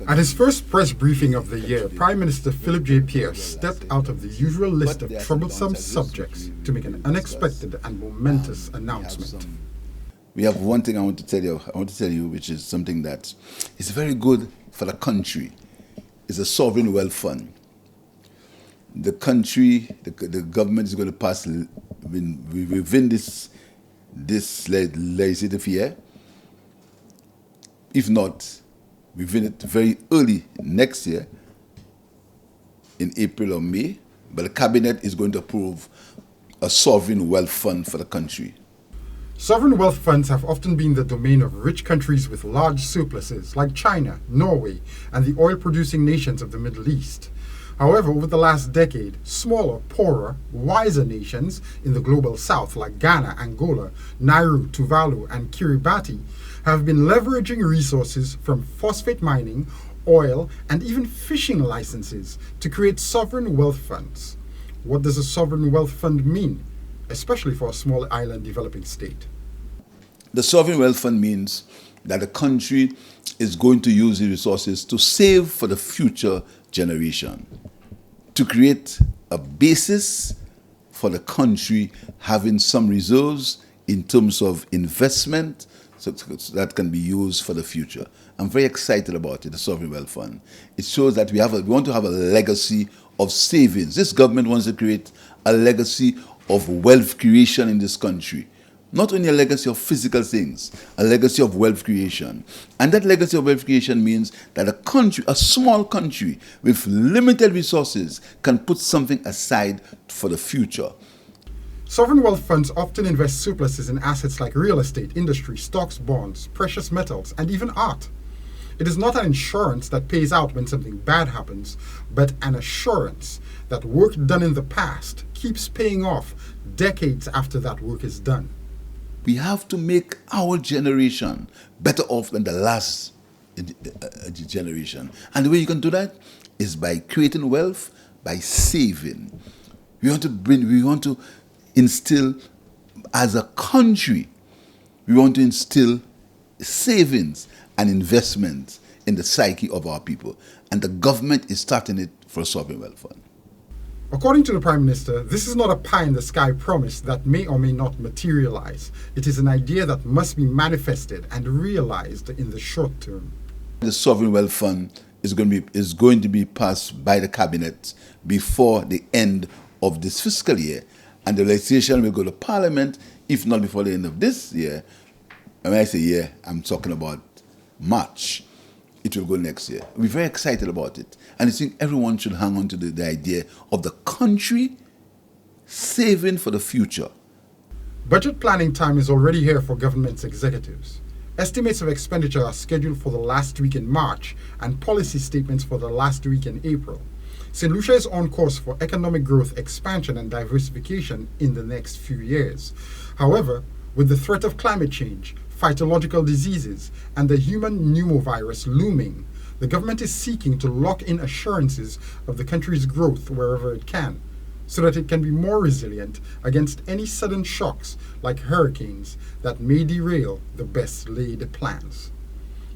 At his first press briefing of the year, Prime Minister Philip J Pierre stepped out of the usual list of troublesome subjects to make an unexpected and momentous announcement. We have one thing I want to tell you, which is something that is very good for the country. It's a sovereign wealth fund. The country, the government is going to pass within this legislative year. If not, within it very early next year, in April or May, but the cabinet is going to approve a sovereign wealth fund for the country. Sovereign wealth funds have often been the domain of rich countries with large surpluses like China, Norway, and the oil-producing nations of the Middle East. However, over the last decade, smaller, poorer, wiser nations in the global south like Ghana, Angola, Nauru, Tuvalu, and Kiribati have been leveraging resources from phosphate mining, oil, and even fishing licenses to create sovereign wealth funds. What does a sovereign wealth fund mean, especially for a small island developing state? The sovereign wealth fund means that the country is going to use the resources to save for the future generation, to create a basis for the country having some reserves in terms of investment so that can be used for the future. I'm very excited about it, the sovereign wealth fund. It shows that we want to have a legacy of savings. This government wants to create a legacy of wealth creation in this country. Not only a legacy of physical things, a legacy of wealth creation. And that legacy of wealth creation means that a country, a small country with limited resources, can put something aside for the future. Sovereign wealth funds often invest surpluses in assets like real estate, industry, stocks, bonds, precious metals, and even art. It is not an insurance that pays out when something bad happens, but an assurance that work done in the past keeps paying off decades after that work is done. We have to make our generation better off than the last generation. And the way you can do that is by creating wealth, by saving. We want to instill, as a country, we want to instill savings and investments in the psyche of our people. And the government is starting it for a sovereign wealth fund. According to the Prime Minister, this is not a pie-in-the-sky promise that may or may not materialize. It is an idea that must be manifested and realized in the short term. The sovereign wealth fund is going to be passed by the cabinet before the end of this fiscal year, and the legislation will go to Parliament, if not before the end of this year. And when I say year, I'm talking about March. It will go next year. We're very excited about it. And I think everyone should hang on to the idea of the country saving for the future. Budget planning time is already here for government's executives. Estimates of expenditure are scheduled for the last week in March and policy statements for the last week in April. St. Lucia is on course for economic growth, expansion, and diversification in the next few years. However, with the threat of climate change, phytological diseases, and the human pneumovirus looming, the government is seeking to lock in assurances of the country's growth wherever it can, so that it can be more resilient against any sudden shocks like hurricanes that may derail the best laid plans.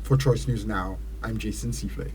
For Choice News Now, I'm Jason Seaflay.